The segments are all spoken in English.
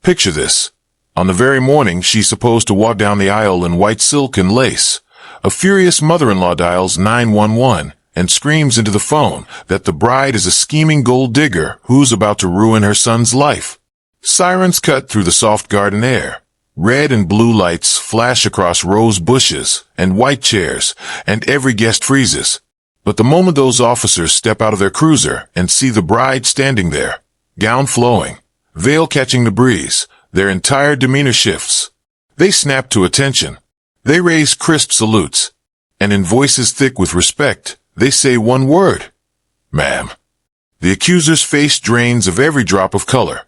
Picture this. On the very morning she's supposed to walk down the aisle in white silk and lace, a furious mother-in-law dials 911 and screams into the phone that the bride is a scheming gold digger who's about to ruin her son's life. Sirens cut through the soft garden air. Red and blue lights flash across rose bushes and white chairs, and every guest freezes. But the moment those officers step out of their cruiser and see the bride standing there, gown flowing, veil catching the breeze, their entire demeanor shifts. They snap to attention. They raise crisp salutes. And in voices thick with respect, they say one word. Ma'am. The accuser's face drains of every drop of color.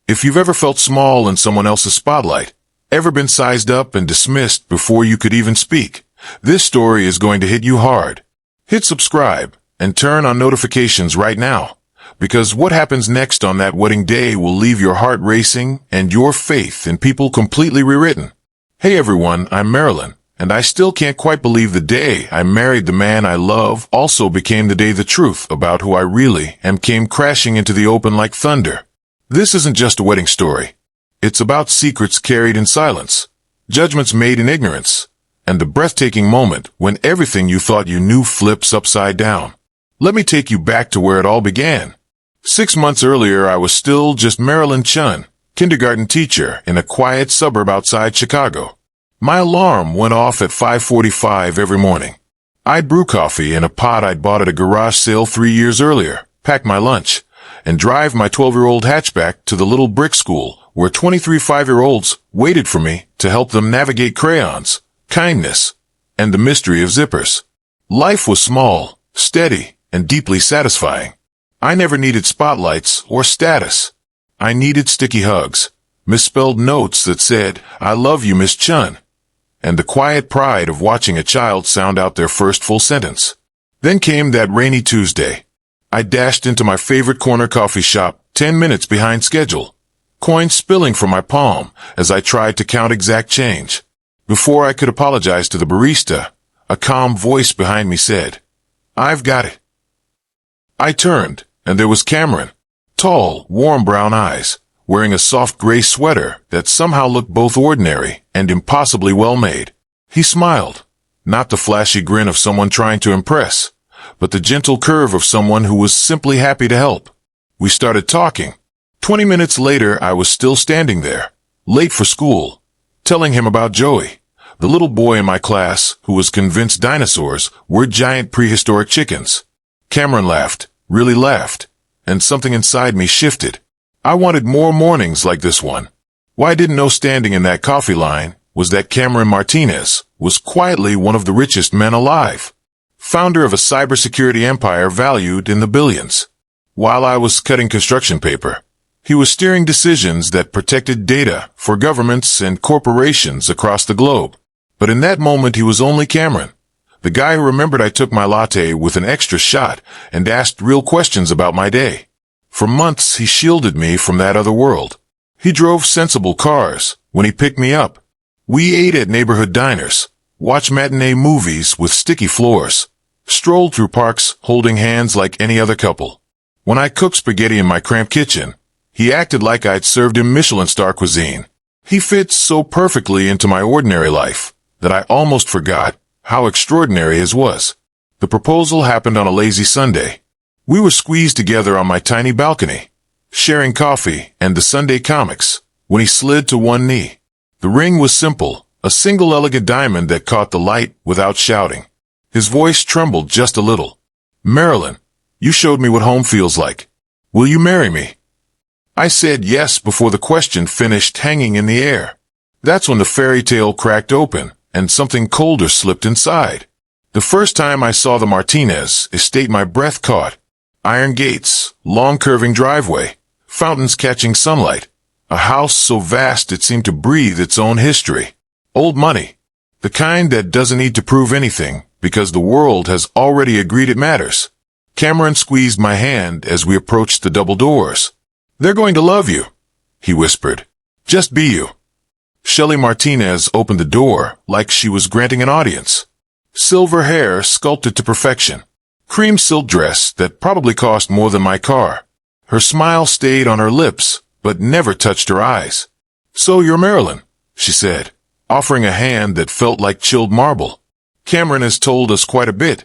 If you've ever felt small in someone else's spotlight, ever been sized up and dismissed before you could even speak, this story is going to hit you hard. Hit subscribe and turn on notifications right now, because what happens next on that wedding day will leave your heart racing and your faith in people completely rewritten. Hey everyone, I'm Marilyn, and I still can't quite believe the day I married the man I love also became the day the truth about who I really am came crashing into the open like thunder. This isn't just a wedding story. It's about secrets carried in silence, judgments made in ignorance, and the breathtaking moment when everything you thought you knew flips upside down. Let me take you back to where it all began. 6 months earlier, I was still just Marilyn Chun, kindergarten teacher in a quiet suburb outside Chicago. My alarm went off at 5:45 every morning. I'd brew coffee in a pot I'd bought at a garage sale 3 years earlier, pack my lunch, and drive my 12-year-old hatchback to the little brick school where 23 5-year-olds waited for me to help them navigate crayons, kindness, and the mystery of zippers. Life was small, steady, and deeply satisfying. I never needed spotlights or status. I needed sticky hugs, misspelled notes that said, "I love you, Miss Chun," and the quiet pride of watching a child sound out their first full sentence. Then came that rainy Tuesday. I dashed into my favorite corner coffee shop 10 minutes behind schedule, coins spilling from my palm as I tried to count exact change. Before I could apologize to the barista, a calm voice behind me said, "I've got it." I turned, and there was Cameron, tall, warm brown eyes, wearing a soft gray sweater that somehow looked both ordinary and impossibly well-made. He smiled, not the flashy grin of someone trying to impress, but the gentle curve of someone who was simply happy to help. We started talking. 20 minutes later, I was still standing there, late for school, telling him about Joey, the little boy in my class who was convinced dinosaurs were giant prehistoric chickens. Cameron laughed, really laughed, and something inside me shifted. I wanted more mornings like this one. What I didn't know standing in that coffee line was that Cameron Martinez was quietly one of the richest men alive, founder of a cybersecurity empire valued in the billions. While I was cutting construction paper, he was steering decisions that protected data for governments and corporations across the globe. But in that moment, he was only Cameron, the guy who remembered I took my latte with an extra shot and asked real questions about my day. For months, he shielded me from that other world. He drove sensible cars when he picked me up. We ate at neighborhood diners, watched matinee movies with sticky floors, strolled through parks holding hands like any other couple. When I cooked spaghetti in my cramped kitchen, he acted like I'd served him Michelin star cuisine. He fit so perfectly into my ordinary life that I almost forgot how extraordinary his was. The proposal happened on a lazy Sunday. We were squeezed together on my tiny balcony, sharing coffee and the Sunday comics, when he slid to one knee. The ring was simple, a single elegant diamond that caught the light without shouting. His voice trembled just a little. "Marilyn, you showed me what home feels like. Will you marry me?" I said yes before the question finished hanging in the air. That's when the fairy tale cracked open and something colder slipped inside. The first time I saw the Martinez estate, my breath caught. Iron gates, long curving driveway, fountains catching sunlight, a house so vast it seemed to breathe its own history. Old money, the kind that doesn't need to prove anything because the world has already agreed it matters. Cameron squeezed my hand as we approached the double doors. "They're going to love you," he whispered. "Just be you." Shelly Martinez opened the door like she was granting an audience. Silver hair sculpted to perfection. Cream silk dress that probably cost more than my car. Her smile stayed on her lips, but never touched her eyes. "So you're Marilyn," she said, offering a hand that felt like chilled marble. "Cameron has told us quite a bit."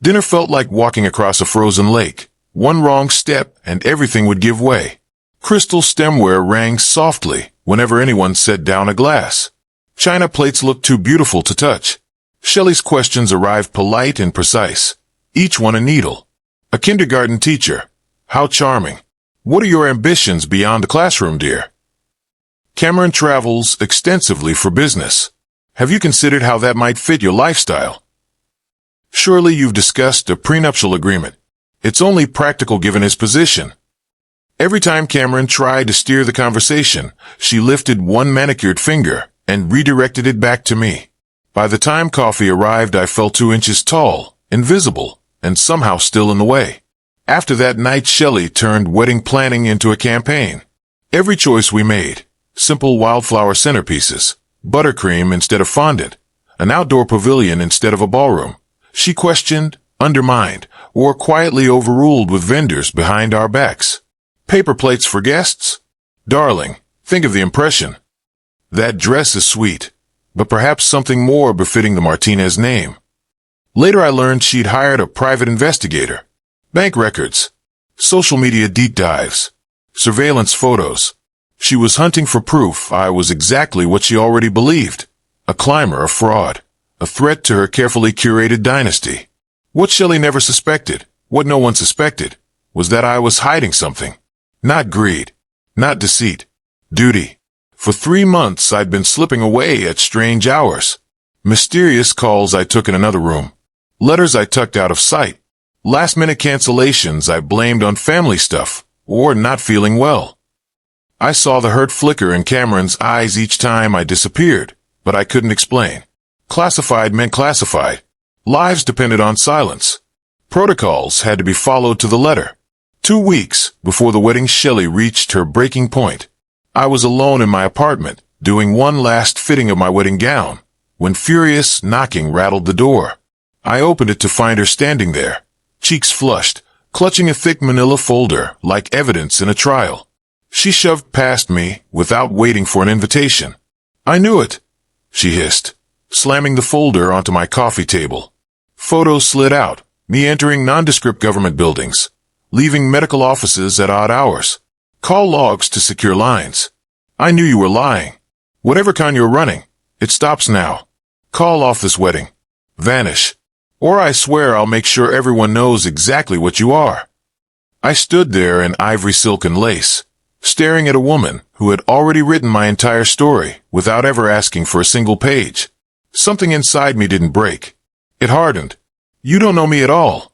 Dinner felt like walking across a frozen lake. One wrong step and everything would give way. Crystal stemware rang softly whenever anyone set down a glass. China plates looked too beautiful to touch. Shelley's questions arrived polite and precise, each one a needle. A kindergarten teacher. "How charming. What are your ambitions beyond the classroom, dear?" "Cameron travels extensively for business. Have you considered how that might fit your lifestyle?" "Surely you've discussed a prenuptial agreement. It's only practical given his position." Every time Cameron tried to steer the conversation, she lifted one manicured finger and redirected it back to me. By the time coffee arrived, I felt 2 inches tall, invisible, and somehow still in the way. After that night, Shelley turned wedding planning into a campaign. Every choice we made, simple wildflower centerpieces, buttercream instead of fondant, an outdoor pavilion instead of a ballroom, she questioned, undermined, or quietly overruled with vendors behind our backs. "Paper plates for guests? Darling, think of the impression. That dress is sweet, but perhaps something more befitting the Martinez name." Later I learned she'd hired a private investigator. Bank records, social media deep dives, surveillance photos. She was hunting for proof I was exactly what she already believed. A climber, a fraud, a threat to her carefully curated dynasty. What Shelley never suspected, what no one suspected, was that I was hiding something. Not greed, not deceit, duty. For 3 months I'd been slipping away at strange hours. Mysterious calls I took in another room. Letters I tucked out of sight. Last-minute cancellations I blamed on family stuff, or not feeling well. I saw the hurt flicker in Cameron's eyes each time I disappeared, but I couldn't explain. Classified meant classified. Lives depended on silence. Protocols had to be followed to the letter. 2 weeks before the wedding, Shelley reached her breaking point. I was alone in my apartment, doing one last fitting of my wedding gown, when furious knocking rattled the door. I opened it to find her standing there, cheeks flushed, clutching a thick manila folder like evidence in a trial. She shoved past me without waiting for an invitation. "I knew it," she hissed, slamming the folder onto my coffee table. Photos slid out, me entering nondescript government buildings, leaving medical offices at odd hours. Call logs to secure lines. "I knew you were lying. Whatever kind you're running, it stops now. Call off this wedding. Vanish. Or I swear I'll make sure everyone knows exactly what you are." I stood there in ivory silk and lace, staring at a woman who had already written my entire story without ever asking for a single page. Something inside me didn't break. It hardened. "You don't know me at all,"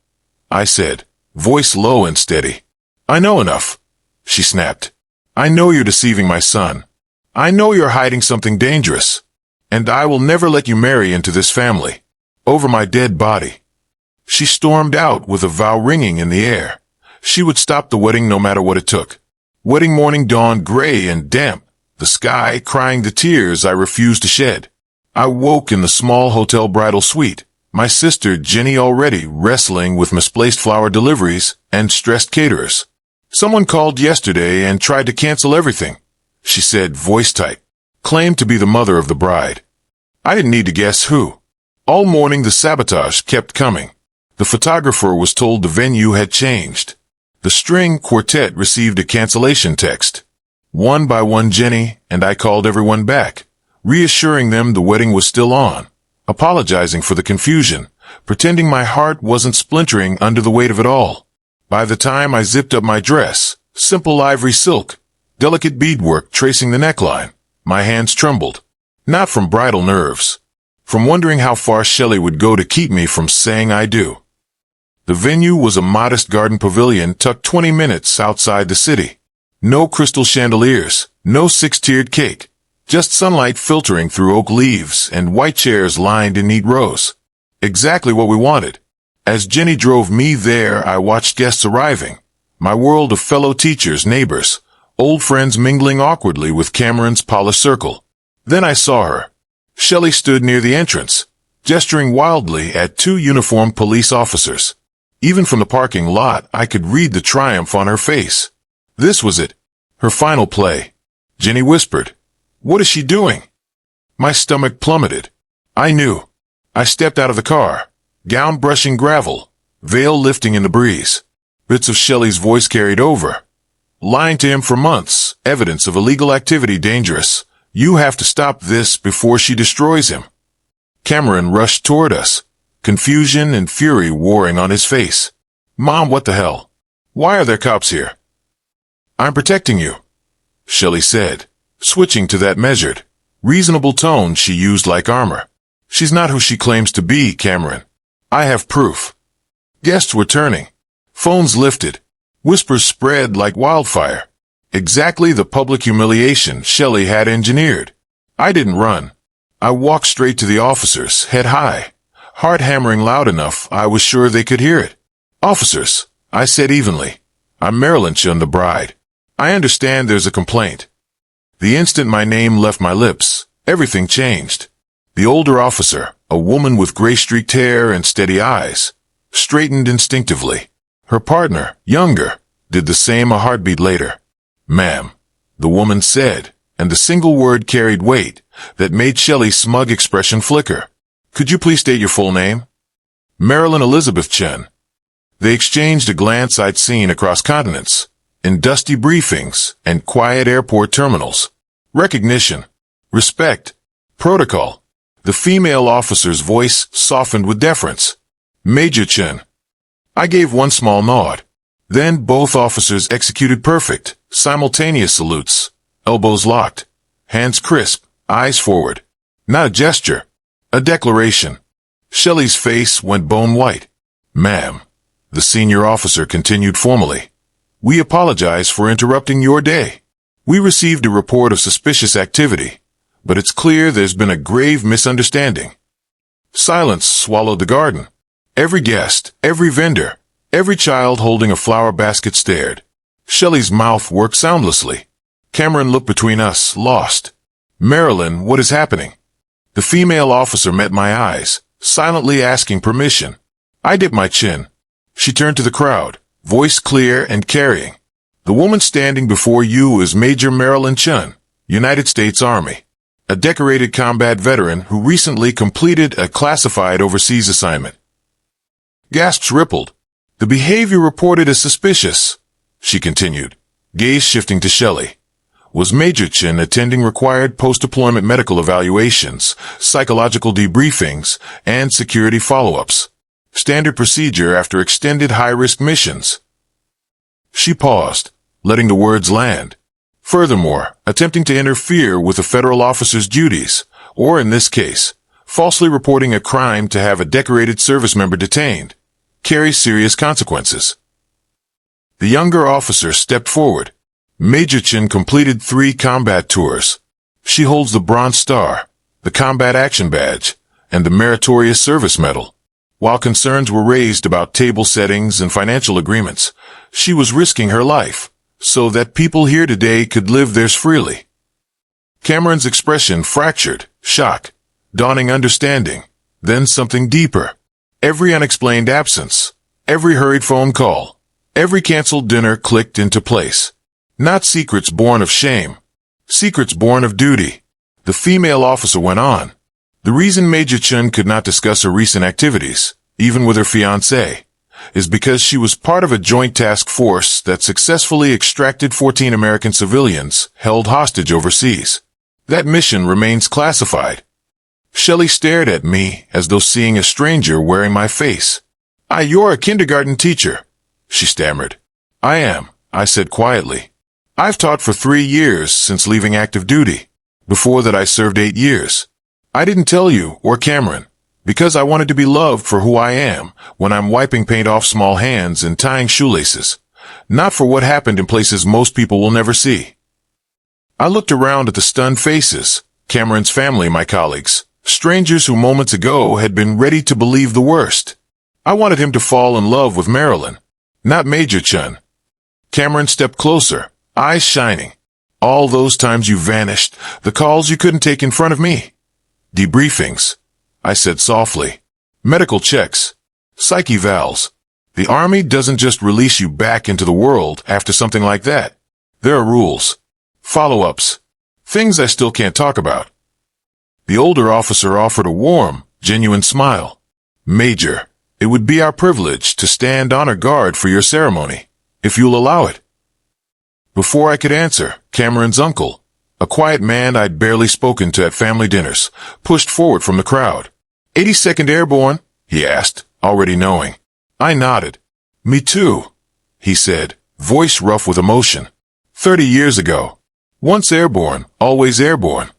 I said, voice low and steady. "I know enough," she snapped. "I know you're deceiving my son. I know you're hiding something dangerous. And I will never let you marry into this family. Over my dead body." She stormed out with a vow ringing in the air. She would stop the wedding no matter what it took. Wedding morning dawned gray and damp, the sky crying the tears I refused to shed. I woke in the small hotel bridal suite, my sister Jenny already wrestling with misplaced flower deliveries and stressed caterers. "Someone called yesterday and tried to cancel everything," she said, voice tight. Claimed to be the mother of the bride. I didn't need to guess who. All morning the sabotage kept coming. The photographer was told the venue had changed. The string quartet received a cancellation text. One by one, Jenny and I called everyone back, reassuring them the wedding was still on, apologizing for the confusion, pretending my heart wasn't splintering under the weight of it all. By the time I zipped up my dress, simple ivory silk, delicate beadwork tracing the neckline, my hands trembled. Not from bridal nerves. From wondering how far Shelley would go to keep me from saying I do. The venue was a modest garden pavilion tucked 20 minutes outside the city. No crystal chandeliers, no 6-tiered cake, just sunlight filtering through oak leaves and white chairs lined in neat rows. Exactly what we wanted. As Jenny drove me there, I watched guests arriving. My world of fellow teachers, neighbors, old friends mingling awkwardly with Cameron's polished circle. Then I saw her. Shelley stood near the entrance, gesturing wildly at 2 uniformed police officers. Even from the parking lot, I could read the triumph on her face. This was it. Her final play. Jenny whispered, What is she doing? My stomach plummeted. I knew. I stepped out of the car, gown brushing gravel, veil lifting in the breeze. Bits of Shelley's voice carried over. Lying to him for months, evidence of illegal activity dangerous. You have to stop this before she destroys him. Cameron rushed toward us, confusion and fury warring on his face. Mom, what the hell? Why are there cops here? I'm protecting you, Shelley said, switching to that measured, reasonable tone she used like armor. She's not who she claims to be, Cameron. I have proof. Guests were turning. Phones lifted. Whispers spread like wildfire. Exactly the public humiliation Shelley had engineered. I didn't run. I walked straight to the officers, head high, heart hammering loud enough I was sure they could hear it. Officers, I said evenly. I'm Marilyn Chun, the bride. I understand there's a complaint. The instant my name left my lips, everything changed. The older officer, a woman with gray-streaked hair and steady eyes, straightened instinctively. Her partner, younger, did the same a heartbeat later. Ma'am, the woman said, and the single word carried weight that made Shelley's smug expression flicker. Could you please state your full name? Marilyn Elizabeth Chen. They exchanged a glance I'd seen across continents, in dusty briefings and quiet airport terminals. Recognition, respect, protocol. The female officer's voice softened with deference. Major Chen. I gave one small nod. Then both officers executed perfect, simultaneous salutes, elbows locked, hands crisp, eyes forward. Not a gesture, a declaration. Shelley's face went bone white. Ma'am, the senior officer continued formally. We apologize for interrupting your day. We received a report of suspicious activity, but it's clear there's been a grave misunderstanding. Silence swallowed the garden. Every guest, every vendor, every child holding a flower basket stared. Shelley's mouth worked soundlessly. Cameron looked between us, lost. Marilyn, what is happening? The female officer met my eyes, silently asking permission. I dipped my chin. She turned to the crowd, voice clear and carrying. The woman standing before you is Major Marilyn Chun, United States Army, a decorated combat veteran who recently completed a classified overseas assignment. Gasps rippled. The behavior reported as suspicious, she continued, gaze shifting to Shelley. Was Major Chin attending required post-deployment medical evaluations, psychological debriefings, and security follow-ups? Standard procedure after extended high-risk missions. She paused, letting the words land. Furthermore, attempting to interfere with a federal officer's duties, or in this case, falsely reporting a crime to have a decorated service member detained, carries serious consequences. The younger officer stepped forward. Major Chin completed 3 combat tours. She holds the Bronze Star, the Combat Action Badge, and the Meritorious Service Medal. While concerns were raised about table settings and financial agreements, she was risking her life so that people here today could live theirs freely. Cameron's expression fractured, shock, dawning understanding, then something deeper. Every unexplained absence, every hurried phone call, every canceled dinner clicked into place. Not secrets born of shame, secrets born of duty. The female officer went on. The reason Major Chun could not discuss her recent activities, even with her fiancé, is because she was part of a joint task force that successfully extracted 14 American civilians held hostage overseas. That mission remains classified. Shelley stared at me as though seeing a stranger wearing my face. You're a kindergarten teacher, she stammered. I am, I said quietly. I've taught for 3 years since leaving active duty. Before that I served 8 years. I didn't tell you, or Cameron, because I wanted to be loved for who I am when I'm wiping paint off small hands and tying shoelaces, not for what happened in places most people will never see. I looked around at the stunned faces, Cameron's family, my colleagues, strangers who moments ago had been ready to believe the worst. I wanted him to fall in love with Marilyn, not Major Chun. Cameron stepped closer, eyes shining. All those times you vanished, the calls you couldn't take in front of me. Debriefings, I said softly. Medical checks, psych evals. The Army doesn't just release you back into the world after something like that. There are rules, follow-ups, Things I still can't talk about. The older officer offered a warm, genuine smile. Major, it would be our privilege to stand honor guard for your ceremony, if you'll allow it. Before I could answer, Cameron's uncle, a quiet man I'd barely spoken to at family dinners, pushed forward from the crowd. 82nd Airborne? He asked, already knowing. I nodded. Me too, he said, voice rough with emotion. 30 years ago. Once airborne, always airborne.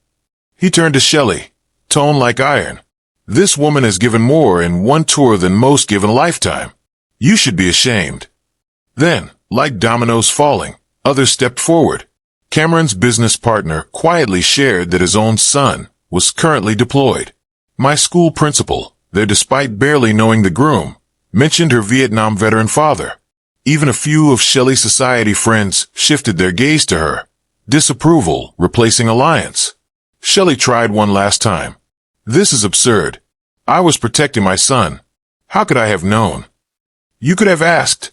He turned to Shelley, tone like iron. This woman has given more in one tour than most give in a lifetime. You should be ashamed. Then, like dominoes falling, others stepped forward. Cameron's business partner quietly shared that his own son was currently deployed. My school principal, there despite barely knowing the groom, mentioned her Vietnam veteran father. Even a few of Shelley's society friends shifted their gaze to her, disapproval replacing alliance. Shelley tried one last time. This is absurd. I was protecting my son. How could I have known? You could have asked,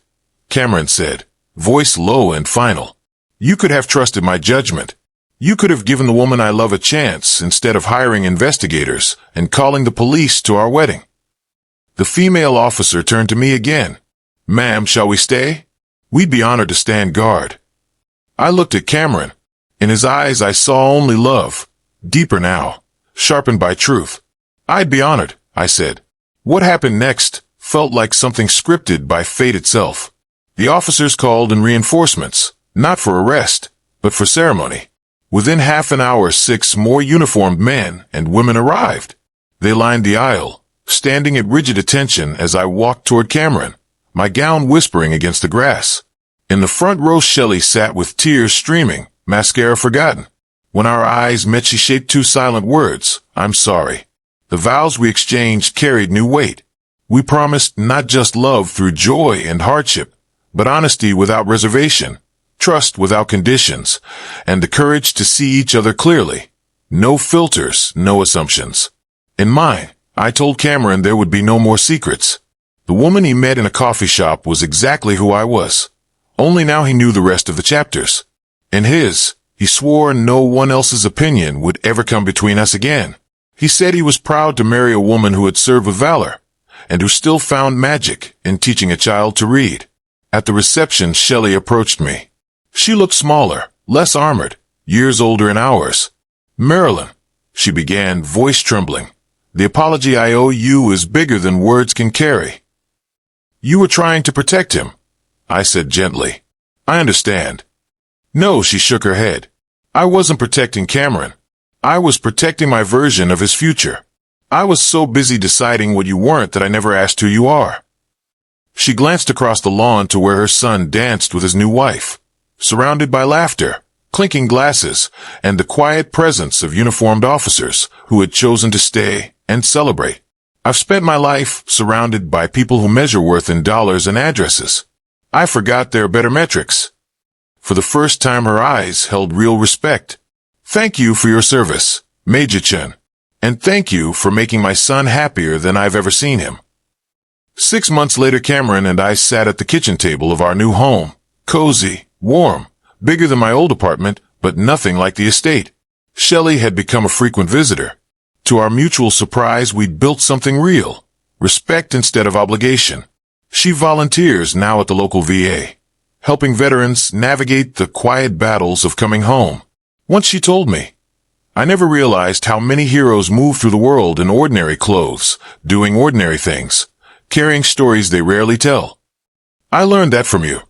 Cameron said, voice low and final. You could have trusted my judgment. You could have given the woman I love a chance instead of hiring investigators and calling the police to our wedding. The female officer turned to me again. Ma'am, shall we stay? We'd be honored to stand guard. I looked at Cameron. In his eyes I saw only love, deeper now, sharpened by truth. I'd be honored, I said. What happened next felt like something scripted by fate itself. The officers called in reinforcements, not for arrest, but for ceremony. Within half an hour, 6 more uniformed men and women arrived. They lined the aisle, standing at rigid attention as I walked toward Cameron, my gown whispering against the grass. In the front row, Shelley sat with tears streaming, mascara forgotten. When our eyes met, she shaped 2 silent words, I'm sorry. The vows we exchanged carried new weight. We promised not just love through joy and hardship, but honesty without reservation, trust without conditions, and the courage to see each other clearly. No filters, no assumptions. In mine, I told Cameron there would be no more secrets. The woman he met in a coffee shop was exactly who I was. Only now he knew the rest of the chapters. In his, he swore no one else's opinion would ever come between us again. He said he was proud to marry a woman who had served with valor, and who still found magic in teaching a child to read. At the reception, Shelley approached me. She looked smaller, less armored, years older in hours. Marilyn, she began, voice trembling. The apology I owe you is bigger than words can carry. You were trying to protect him, I said gently. I understand. No, she shook her head. I wasn't protecting Cameron. I was protecting my version of his future. I was so busy deciding what you weren't that I never asked who you are. She glanced across the lawn to where her son danced with his new wife, surrounded by laughter, clinking glasses, and the quiet presence of uniformed officers who had chosen to stay and celebrate. I've spent my life surrounded by people who measure worth in dollars and addresses. I forgot there are better metrics. For the first time, her eyes held real respect. Thank you for your service, Major Chen. And thank you for making my son happier than I've ever seen him. 6 months later, Cameron and I sat at the kitchen table of our new home. Cozy, warm, bigger than my old apartment, but nothing like the estate. Shelley had become a frequent visitor. To our mutual surprise, we'd built something real. Respect instead of obligation. She volunteers now at the local VA, helping veterans navigate the quiet battles of coming home. Once she told me, I never realized how many heroes move through the world in ordinary clothes, doing ordinary things, carrying stories they rarely tell. I learned that from you,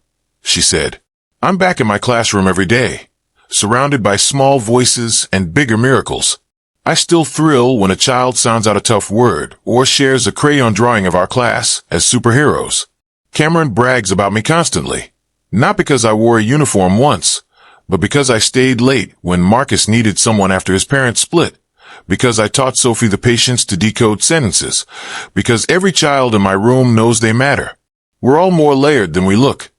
she said. I'm back in my classroom every day, surrounded by small voices and bigger miracles. I still thrill when a child sounds out a tough word or shares a crayon drawing of our class as superheroes. Cameron brags about me constantly, not because I wore a uniform once, but because I stayed late when Marcus needed someone after his parents split, because I taught Sophie the patience to decode sentences, because every child in my room knows they matter. We're all more layered than we look.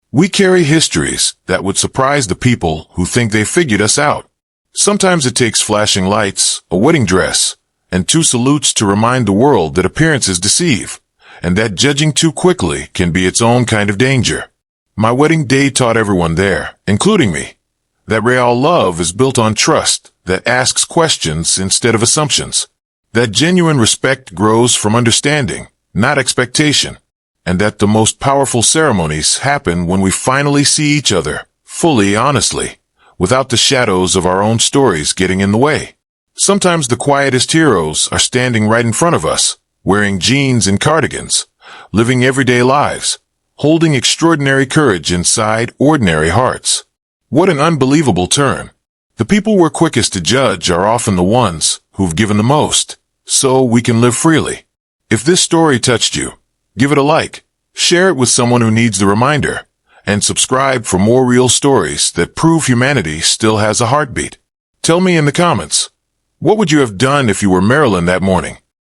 We carry histories that would surprise the people who think they figured us out. Sometimes it takes flashing lights, a wedding dress, and 2 salutes to remind the world that appearances deceive, and that judging too quickly can be its own kind of danger. My wedding day taught everyone there, including me, That real love is built on trust, that asks questions instead of assumptions. That genuine respect grows from understanding, not expectation. And that the most powerful ceremonies happen when we finally see each other, fully honestly, without the shadows of our own stories getting in the way. Sometimes the quietest heroes are standing right in front of us, wearing jeans and cardigans, living everyday lives, holding extraordinary courage inside ordinary hearts. What an unbelievable turn. The people we're quickest to judge are often the ones who've given the most, so we can live freely. If this story touched you, give it a like, share it with someone who needs the reminder, and subscribe for more real stories that prove humanity still has a heartbeat. Tell me in the comments, what would you have done if you were Marilyn that morning?